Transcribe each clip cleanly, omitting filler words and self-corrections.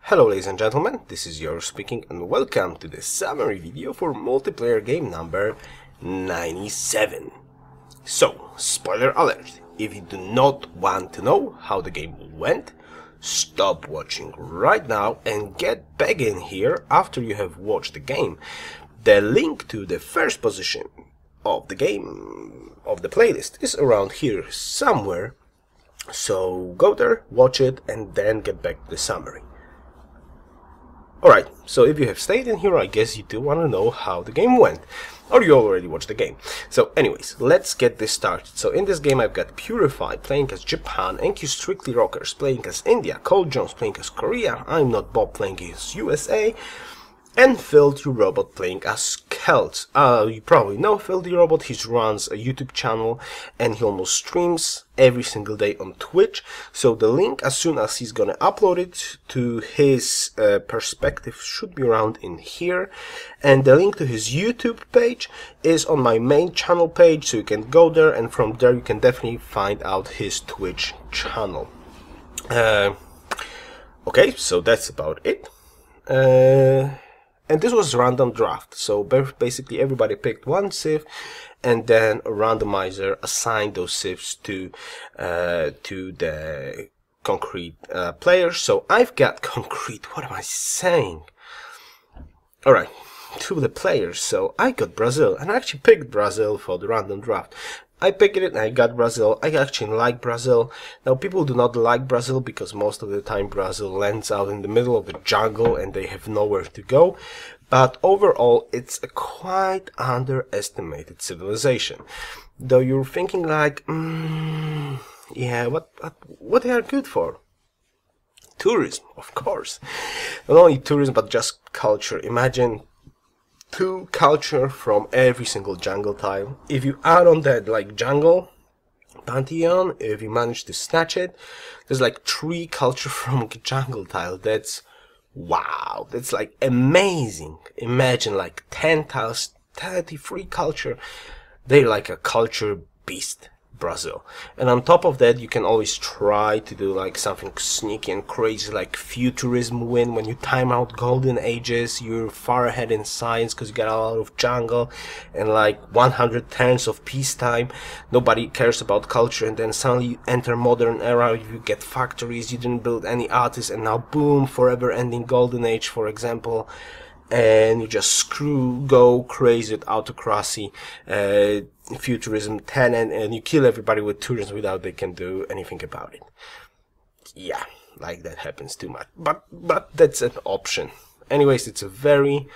Hello ladies and gentlemen, this is Yoruus speaking and welcome to the summary video for multiplayer game number 97. So, spoiler alert, if you do not want to know how the game went, stop watching right now and get back in here after you have watched the game. The link to the first position of the game, of the playlist, is around here somewhere, so go there, watch it and then get back to the summary. Alright, so if you have stayed in here, I guess you do want to know how the game went. Or you already watched the game. So anyways, let's get this started. So in this game I've got Purify playing as Japan, NQ Strictly Rockers playing as India, Cold Jones playing as Korea, I'm Not Bob playing as USA, and Filthy Robot playing as Celt. You probably know Filthy Robot. He runs a YouTube channel and he almost streams every single day on Twitch. So the link, as soon as he's gonna upload it to his perspective, should be around in here. And the link to his YouTube page is on my main channel page, so you can go there, and from there you can definitely find out his Twitch channel. Okay, so that's about it. And this was random draft, so basically everybody picked one civ, and then a randomizer assigned those civs to the concrete players. So I've got concrete. What am I saying? All right, to the players. So I got Brazil, and I actually picked Brazil for the random draft. I picked it and I got Brazil. I actually like Brazil. Now people do not like Brazil because most of the time Brazil lands out in the middle of the jungle and they have nowhere to go. But overall it's a quite underestimated civilization. Though you're thinking like, yeah, what they are good for? Tourism, of course. Not only tourism but just culture. Imagine two culture from every single jungle tile. If you add on that like jungle pantheon, if you manage to snatch it, there's like 3 culture from jungle tile. That's wow, that's like amazing. Imagine like 10 tiles, 33 culture. They're like a culture beast, Brazil. And on top of that, you can always try to do like something sneaky and crazy, like futurism win. When you time out golden ages, you're far ahead in science because you got a lot of jungle and like 100 turns of peacetime. Nobody cares about culture, and then suddenly you enter modern era, you get factories, you didn't build any artists, and now boom, forever ending golden age, for example. And you just go crazy with autocracy, futurism 10, and you kill everybody with tourism without they can do anything about it. Yeah, like that happens too much. But that's an option. Anyways, it's a very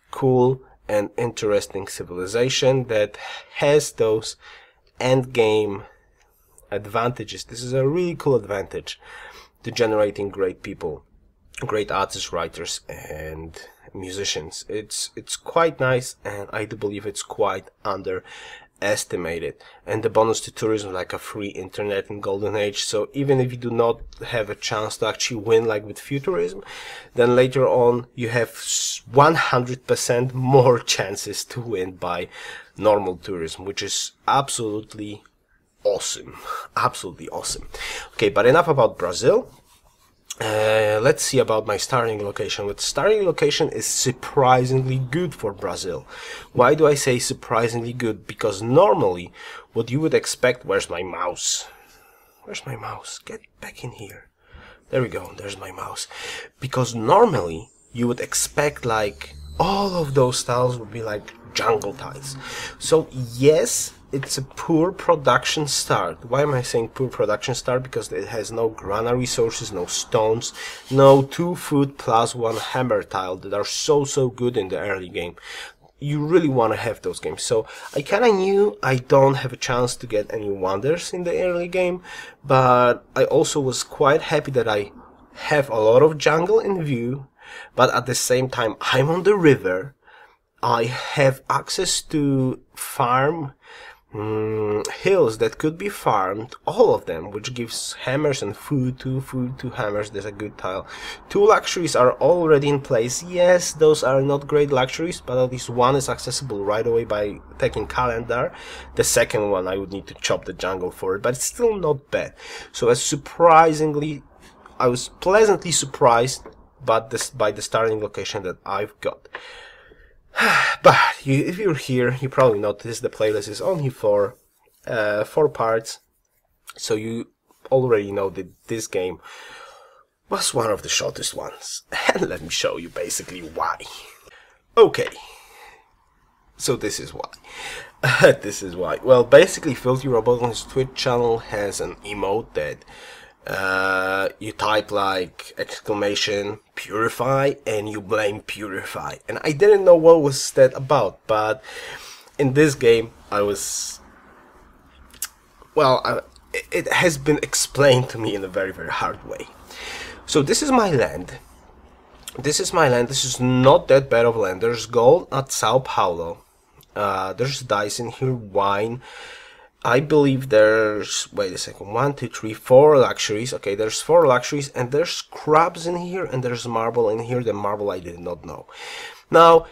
cool and interesting civilization that has those end game advantages. This is a really cool advantage to generating great people, great artists, writers, and musicians. It's quite nice, and I do believe it's quite underestimated. And the bonus to tourism, like a free internet in golden age. So even if you do not have a chance to actually win like with futurism, then later on you have 100% more chances to win by normal tourism, which is absolutely awesome. Absolutely awesome. Okay, but enough about Brazil. Let's see about my starting location. But starting location is surprisingly good for Brazil. Why do I say surprisingly good? Because normally what you would expect... Where's my mouse? Where's my mouse? Get back in here. There we go. There's my mouse. Because normally you would expect like all of those tiles would be like jungle tiles. So yes, it's a poor production start. Why am I saying poor production start? Because it has no grana resources, no stones, no 2 food plus 1 hammer tile that are so good in the early game. You really want to have those games. So I kinda knew I don't have a chance to get any wonders in the early game, but I also was quite happy that I have a lot of jungle in view, but at the same time I'm on the river. I have access to farm hills that could be farmed, all of them, which gives hammers and food, 2 hammers. There's a good tile. 2 luxuries are already in place. Yes, those are not great luxuries, but at least 1 is accessible right away by taking calendar. The second one I would need to chop the jungle for it, but it's still not bad. So I was pleasantly surprised but this by the starting location that I've got. But if you're here, you probably notice the playlist is only for 4 parts, so you already know that this game was one of the shortest ones. And let me show you basically why. Okay, so this is why. This is why. Well, basically, Filthy Robot on his Twitch channel has an emote that you type like exclamation purify and you blame purify, and I didn't know what was that about, but in this game I was, well, it has been explained to me in a very, very hard way. So this is my land. This is my land. This is not that bad of land. There's gold at Sao Paulo. There's dice in here, wine. I believe there's, wait a second, 1, 2, 3, 4 luxuries. Okay, there's 4 luxuries, and there's crabs in here, and there's marble in here. The marble I did not know. Now,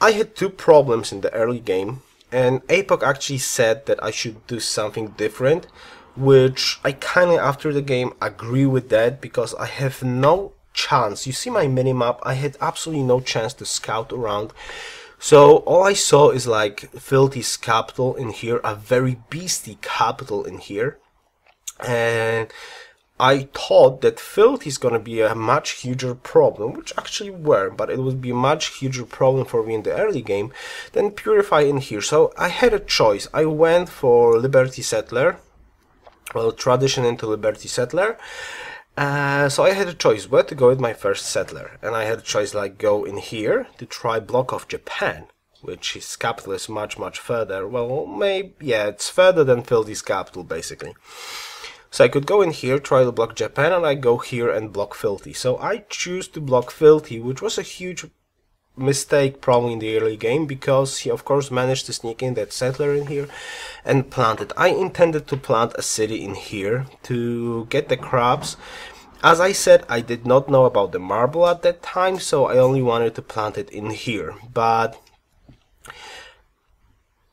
I had 2 problems in the early game, and APOC actually said that I should do something different, which I kind of, after the game, agree with that, because I have no chance. You see my minimap, I had absolutely no chance to scout around. So all I saw is like Filthy's capital in here, a very beastly capital in here, and I thought that Filthy is gonna be a much huger problem, which actually were, but it would be a much huger problem for me in the early game than Purify in here. So I had a choice. I went for Liberty Settler, well, Tradition into Liberty Settler. So I had a choice where to go with my first settler, and I had a choice like go in here to try block off Japan, which his capital is much, much further. Well, maybe, yeah, it's further than Filthy's capital basically. So I could go in here, try to block Japan, and I go here and block Filthy. So I choose to block Filthy, which was a huge mistake probably in the early game, because he of course managed to sneak in that settler in here and plant it. I intended to plant a city in here to get the crabs. As I said, I did not know about the marble at that time, so I only wanted to plant it in here. But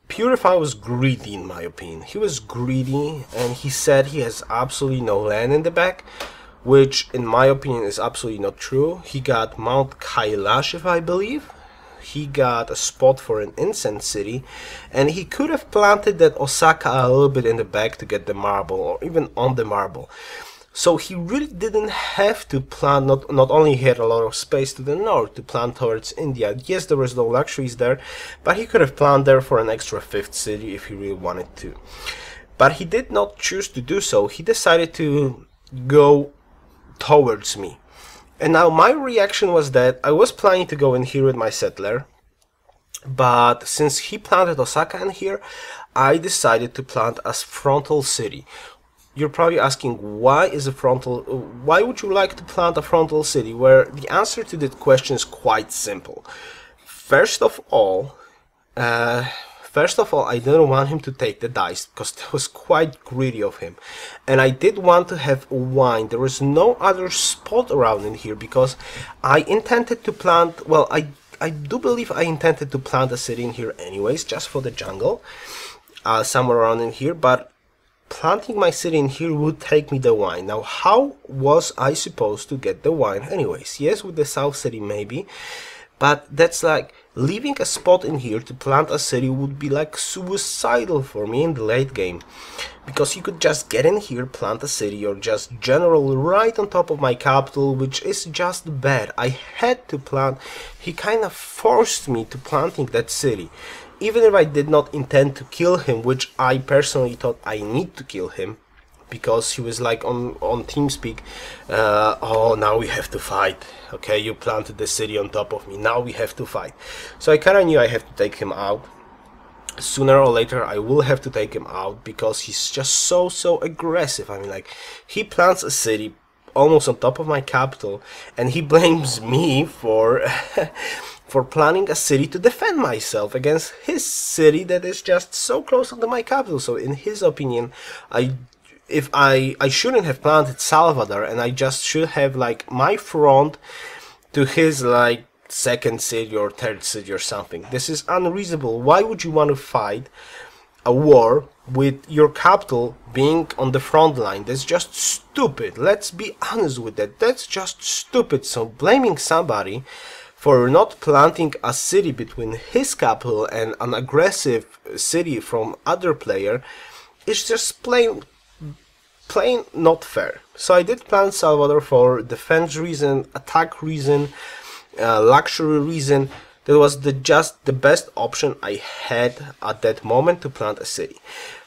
Purify was greedy in my opinion. He was greedy, and he said he has absolutely no land in the back, which in my opinion is absolutely not true. He got Mount Kailash, if I believe. He got a spot for an incense city, and he could have planted that Osaka a little bit in the back to get the marble, or even on the marble. So he really didn't have to plant, not only he had a lot of space to the north to plant towards India. Yes, there was no luxuries there, but he could have planted there for an extra 5th city if he really wanted to. But he did not choose to do so. He decided to go towards me. And now my reaction was that I was planning to go in here with my settler, but since he planted Osaka in here, I decided to plant a frontal city. You're probably asking, why would you like to plant a frontal city? Where the answer to that question is quite simple. First of all, I didn't want him to take the dice, because that was quite greedy of him. And I did want to have wine. There was no other spot around in here, because I intended to plant, well, I do believe I intended to plant a city in here anyways, just for the jungle, somewhere around in here, but planting my city in here would take me the wine. Now, how was I supposed to get the wine anyways? Yes, with the South City maybe, but that's like, leaving a spot in here to plant a city would be like suicidal for me in the late game, because you could just get in here, plant a city, or just generally right on top of my capital, which is just bad. I had to plant. He kind of forced me to planting that city, even if I did not intend to kill him, which I personally thought I need to kill him, because he was like on TeamSpeak, oh, now we have to fight. Okay, you planted the city on top of me, now we have to fight. So I kind of knew I have to take him out. Sooner or later I will have to take him out, because he's just so aggressive. I mean, like, he plants a city almost on top of my capital, and he blames me for for planning a city to defend myself against his city that is just so close to my capital. So in his opinion, I shouldn't have planted Salvador, and I just should have like my front to his like 2nd city or 3rd city or something. This is unreasonable. Why would you want to fight a war with your capital being on the front line. That's just stupid. Let's be honest with that. That's just stupid. So blaming somebody for not planting a city between his capital and an aggressive city from other player is just plain not fair. So I did plant Salvador for defense reason, attack reason, luxury reason. That was just the best option I had at that moment to plant a city.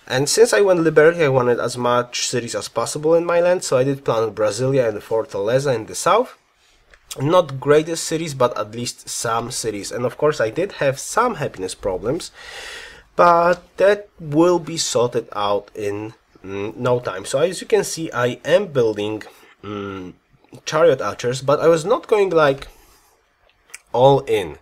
And since I went Liberty, I wanted as much cities as possible in my land, so I did plant Brasilia and Fortaleza in the south. Not greatest cities, but at least some cities. And of course I did have some happiness problems, but that will be sorted out in no time. So as you can see, I am building chariot archers, but I was not going like all in.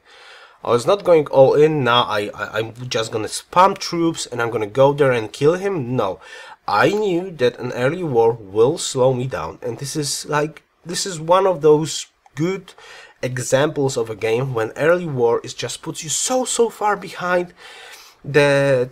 I was not going all in. Now I'm just gonna spam troops and I'm gonna go there and kill him. No, I knew that an early war will slow me down, and this is one of those good examples of a game when early war is just puts you so far behind that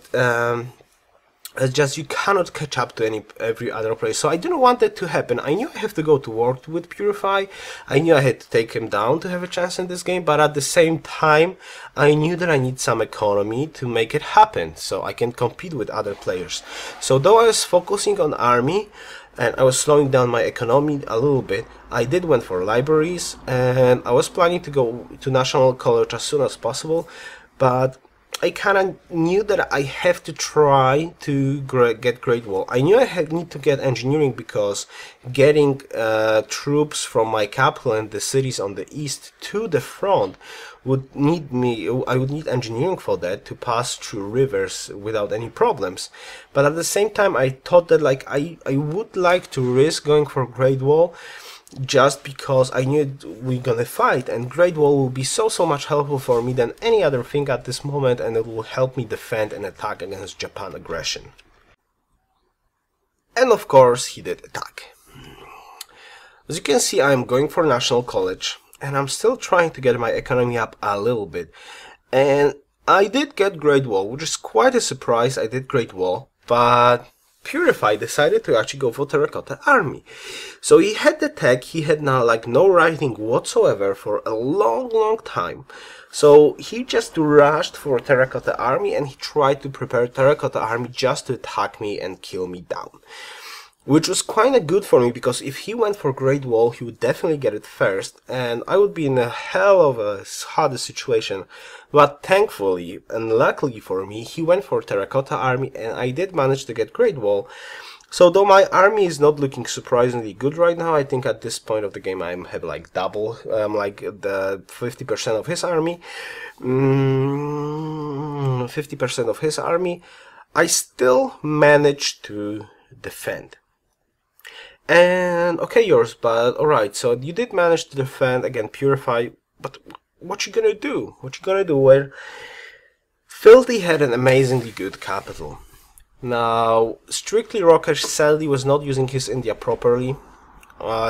just you cannot catch up to every other player. So I didn't want that to happen. I knew I have to go to war with Purify. I knew I had to take him down to have a chance in this game, but at the same time I knew that I need some economy to make it happen so I can compete with other players. So though I was focusing on army and I was slowing down my economy a little bit, I did went for libraries, and I was planning to go to National College as soon as possible, but I kind of knew that I have to try to get Great Wall. I knew I need to get engineering because getting troops from my capital and the cities on the east to the front would need I would need engineering for that to pass through rivers without any problems. But at the same time I thought that like I would like to risk going for Great Wall, just because I knew we're gonna fight, and Great Wall will be so much helpful for me than any other thing at this moment, and it will help me defend and attack against Japan aggression. And of course he did attack. As you can see, I'm going for National College, and I'm still trying to get my economy up a little bit, and I did get Great Wall, which is quite a surprise. I did Great Wall, but Purify decided to actually go for Terracotta Army. So he had the tech, he had now like no writing whatsoever for a long time. So he just rushed for Terracotta Army and he tried to prepare Terracotta Army just to attack me and kill me down. Which was kinda good for me, because if he went for Great Wall, he would definitely get it first, and I would be in a hell of a hard situation. But thankfully, and luckily for me, he went for Terracotta Army, and I did manage to get Great Wall. So though my army is not looking surprisingly good right now, I think at this point of the game I have like double, like the 50% of his army. 50% of his army. I still managed to defend. And okay, yours, but alright, so you did manage to defend, again, Purify, but what you gonna do? What you gonna do? Where Filthy had an amazingly good capital. Now, Strictly Rockish sadly was not using his India properly.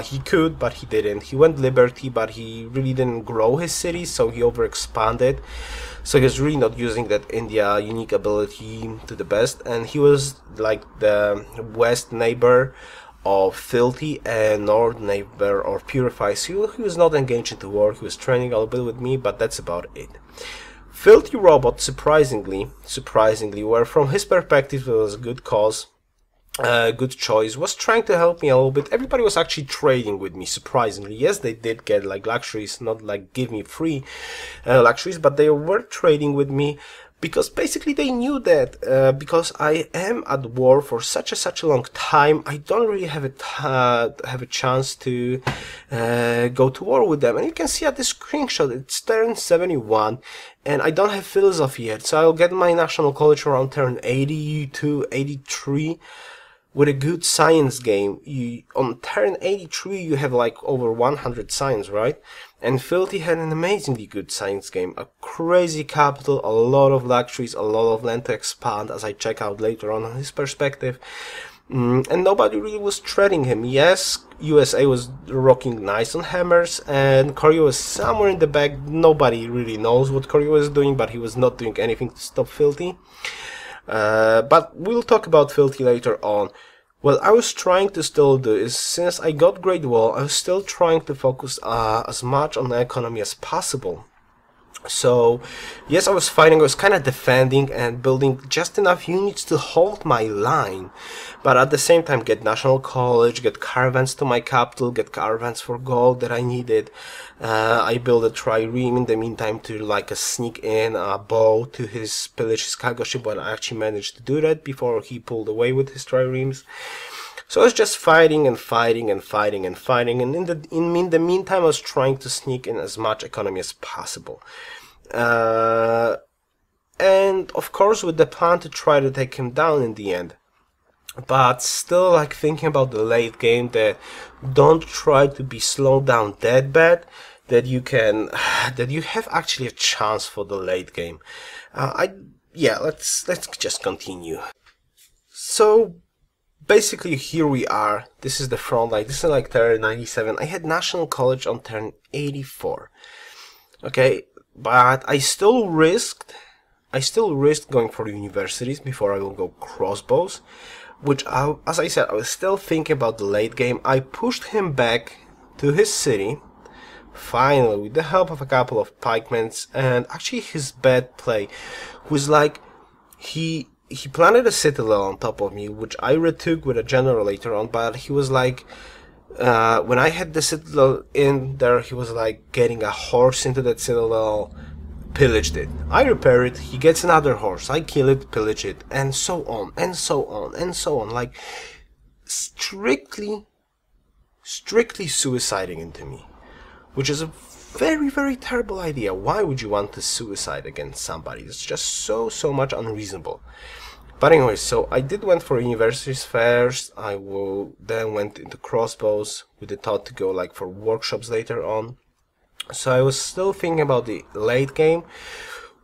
He could, but he didn't. He went Liberty, but he really didn't grow his city, so he overexpanded. So he was really not using that India unique ability to the best, and he was like the west neighbor of Filthy and north neighbor of Purify. So he was not engaged into war. He was training a little bit with me, but that's about it. Filthy Robot, surprisingly, where from his perspective it was a good cause, good choice, was trying to help me a little bit. Everybody was actually trading with me, surprisingly. Yes, they did get like luxuries, not like give me free luxuries, but they were trading with me because basically they knew that because I am at war for such a long time, I don't really have a chance to go to war with them. And you can see at this screenshot, it's turn 71, and I don't have philosophy yet, so I'll get my national college around turn 82, 83. With a good science game, on turn 83 you have like over 100 science, right? And Filthy had an amazingly good science game, a crazy capital, a lot of luxuries, a lot of land to expand, as I check out later on his perspective. And nobody really was treading him. Yes, USA was rocking nice on hammers, and Korea was somewhere in the back. Nobody really knows what Korea was doing, but he was not doing anything to stop Filthy. But we'll talk about Filthy later on. What I was trying to still do is, since I got Great Wall, I was still trying to focus as much on the economy as possible. So, yes, I was fighting, I was kind of defending and building just enough units to hold my line, but at the same time get National College, get caravans to my capital, get caravans for gold that I needed. I built a trireme in the meantime to like sneak in a bow to his pillage cargo ship, but I actually managed to do that before he pulled away with his triremes. So I was just fighting and fighting and fighting and fighting, and in the meantime I was trying to sneak in as much economy as possible. And of course with the plan to try to take him down in the end. But still, like, thinking about the late game, that don't try to be slowed down that bad that you can that you have actually a chance for the late game. Let's just continue. So basically here we are. This is the front line. This is like turn 97. I had National College on turn 84. Okay, but I still risked going for universities before I will go crossbows, which as I said, I was still thinking about the late game. I pushed him back to his city, finally, with the help of a couple of pikemen, and actually his bad play was like, he planted a citadel on top of me, which I retook with a general later on, but he was like, when I had the citadel in there, he was like getting a horse into that citadel, pillaged it. I repair it, he gets another horse, I kill it, pillage it, and so on, and so on, and so on. Like, strictly suiciding into me, which is a very, very terrible idea. Why would you want to suicide against somebody? It's just so much unreasonable. But anyway, so I went for universities first. Then went into crossbows with the thought to go like for workshops later on. So I was still thinking about the late game,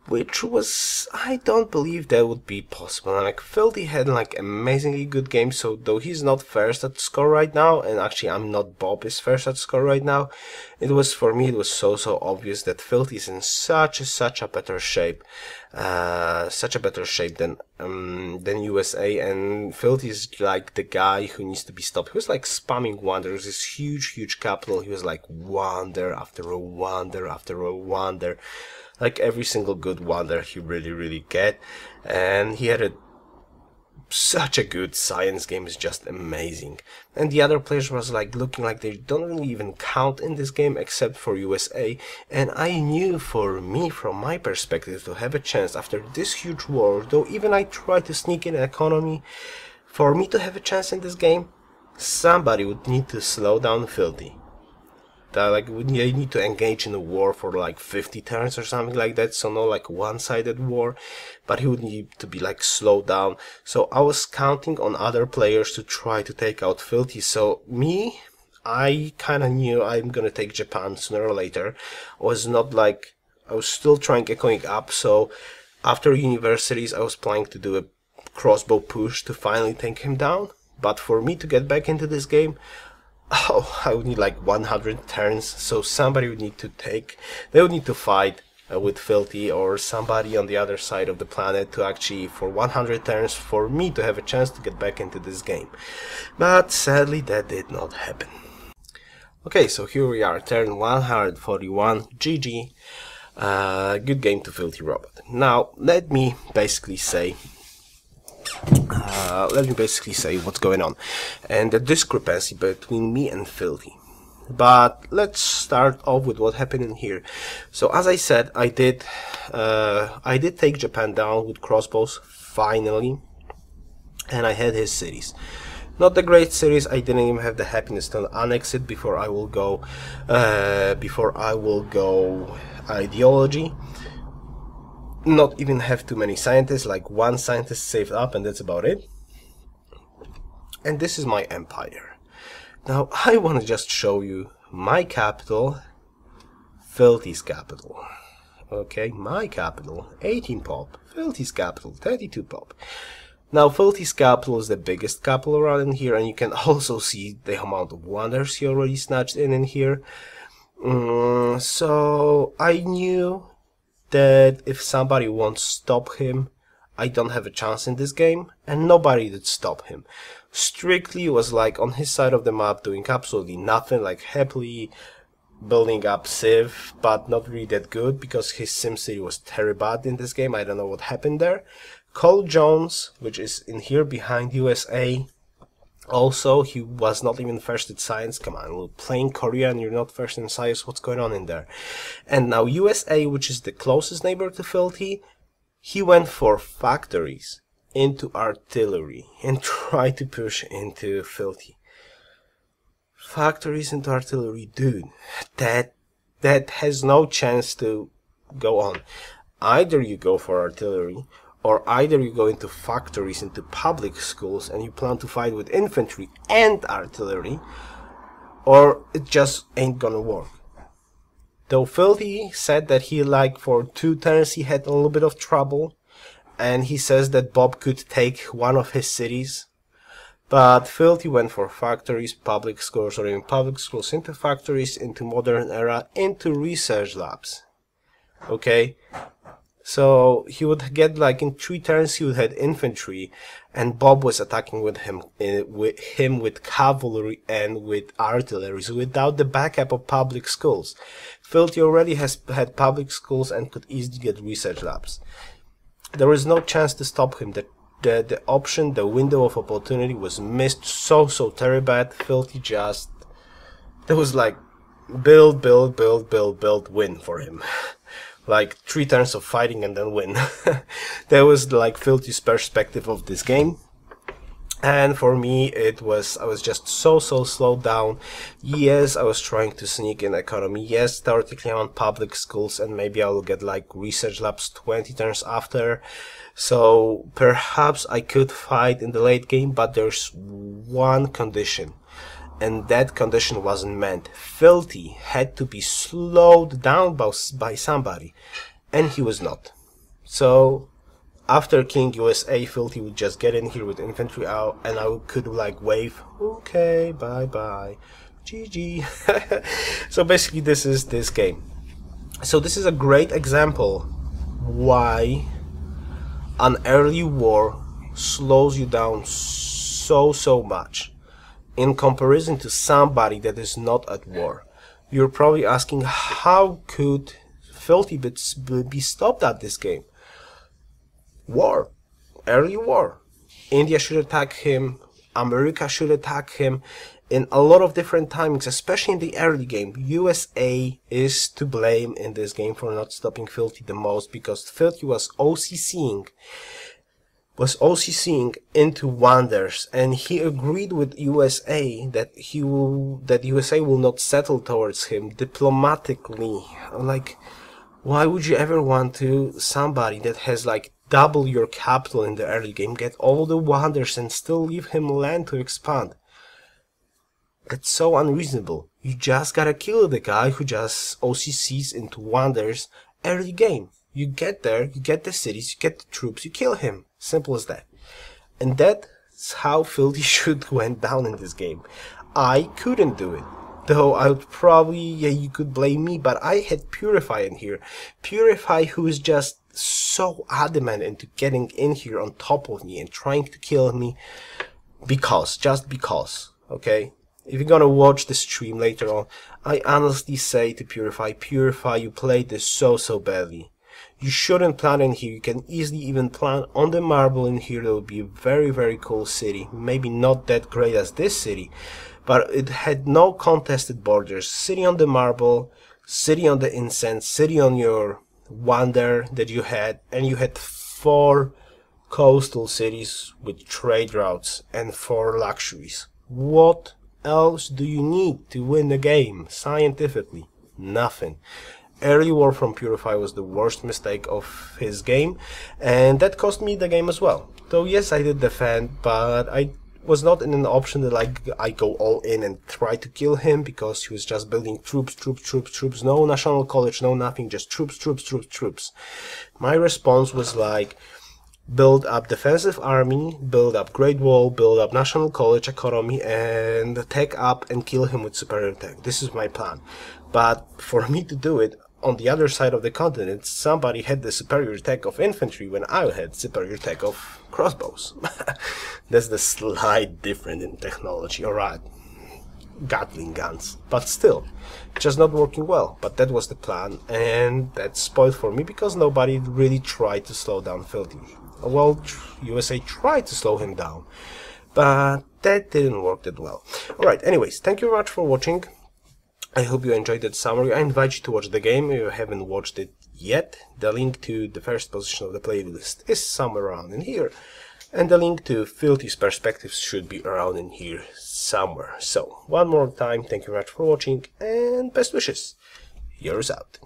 which was, I don't believe that would be possible. And like Filthy had like amazingly good games, so though he's not first at score right now, and actually I'm not Bob is first at score right now, it was, for me, it was so obvious that Filthy is in such a better shape, than USA, and Filthy is like the guy who needs to be stopped. He was like spamming wonders, this huge capital. He was like wonder after a wonder after a wonder, like every single good wonder he really get, and he had such a good science game. Is just amazing. And the other players was like looking like they don't really even count in this game except for USA, and I knew, for me, from my perspective, to have a chance after this huge war, though even I tried to sneak in economy, for me to have a chance in this game, somebody would need to slow down Filthy. That like we need to engage in a war for like 50 turns or something like that, so no like one-sided war, but he would need to be like slowed down. So I was counting on other players to try to take out Filthy. So me, I kind of knew I'm gonna take Japan sooner or later. I was still trying echoing up, so after universities I was planning to do a crossbow push to finally take him down. But for me to get back into this game, I would need like 100 turns, so somebody would need to they would need to fight with Filthy or somebody on the other side of the planet to actually, for 100 turns, for me to have a chance to get back into this game. But sadly that did not happen. Okay, so here we are, turn 141, GG, good game to Filthy Robot. Now, let me basically say what's going on and the discrepancy between me and Filthy. But let's start off with what happened in here. So as I said, I did take Japan down with crossbows finally, and I had his cities. Not the great cities. I didn't even have the happiness to annex it before I will go ideology. Not even have too many scientists, like one scientist saved up, and that's about it. And this is my empire. Now I want to just show you my capital, Filthy's capital. Okay, my capital, 18 pop, Filthy's capital, 32 pop. Now Filthy's capital is the biggest capital around in here, and you can also see the amount of wonders he already snatched in here. So I knew that if somebody won't stop him, I don't have a chance in this game, and nobody did stop him. Strictly was like on his side of the map doing absolutely nothing, like happily building up Civ, but not really that good because his SimCity was terrible in this game. I don't know what happened there. Cole Jones, which is in here behind USA, also he was not even first in science. Come on, we're playing Korea and you're not first in science, what's going on in there? And now USA, which is the closest neighbor to Filthy, he went for factories into artillery and tried to push into Filthy. Factories into artillery, dude, that has no chance to go on. Either you go for artillery, or either you go into factories, into public schools, and you plan to fight with infantry and artillery, or it just ain't gonna work. Though Filthy said that he, like, for 2 turns he had a little bit of trouble, and he says that Bob could take one of his cities, but Filthy went for factories, public schools, or even public schools into factories, into modern era, into research labs. Okay? So he would get, like, in 3 turns he would have infantry, and Bob was attacking with him with cavalry and with artillery, so without the backup of public schools. Filthy already had public schools and could easily get research labs. There was no chance to stop him. The option, the window of opportunity was missed so terrible. Filthy just, there was like build, win for him. Like 3 turns of fighting and then win. That was like Filthy's perspective of this game. And for me, it was, I was just so slowed down. Yes, I was trying to sneak in economy. Yes, theoretically I'm on public schools and maybe I will get like research labs 20 turns after. So perhaps I could fight in the late game, but there's one condition. And that condition wasn't meant. Filthy had to be slowed down by somebody. And he was not. So after King USA, Filthy would just get in here with infantry out, and I could like wave, okay, bye, GG. So basically this is this game. So this is a great example why an early war slows you down so much in comparison to somebody that is not at war. You're probably asking, how could Filthy be stopped at this game? War. Early war. India should attack him. America should attack him in a lot of different timings, especially in the early game. USA is to blame in this game for not stopping Filthy the most, because Filthy was OCCing into wonders, and he agreed with USA that USA will not settle towards him diplomatically. Like, why would you ever want to somebody that has like double your capital in the early game, get all the wonders and still leave him land to expand? That's so unreasonable. You just gotta kill the guy who just OCCs into wonders early game. You get there, you get the cities, you get the troops, you kill him. Simple as that. And that's how Filthy should went down in this game. I couldn't do it. Though I would probably, yeah, you could blame me, but I had Purify in here. Purify, who is just so adamant into getting in here on top of me and trying to kill me just because, okay? If you're gonna watch the stream later on, I honestly say to Purify, you played this so badly. You shouldn't plan in here. You can easily even plan on the marble in here. That would be a very cool city. Maybe not that great as this city, but it had no contested borders. City on the marble, city on the incense, city on your wonder that you had, and you had 4 coastal cities with trade routes and 4 luxuries. What else do you need to win the game scientifically? Nothing. Early war from Purify was the worst mistake of his game, and that cost me the game as well. Though yes, I did defend, but I was not in an option that like I go all in and try to kill him, because he was just building troops, no national college, no nothing, just troops. My response was like, build up defensive army, build up Great Wall, build up national college economy, and tech up and kill him with superior tech. This is my plan. But for me to do it, on the other side of the continent, somebody had the superior tech of infantry when I had superior tech of crossbows. That's the slight difference in technology. Alright, Gatling guns, but still, just not working well. But that was the plan, and that's spoiled for me because nobody really tried to slow down Filthy. Well, USA tried to slow him down, but that didn't work that well. Alright, anyways, thank you very much for watching. I hope you enjoyed that summary. I invite you to watch the game if you haven't watched it yet. The link to the first position of the playlist is somewhere around in here, and the link to Filthy's perspectives should be around in here somewhere. So, one more time, thank you very much for watching, and best wishes. Yoruus out.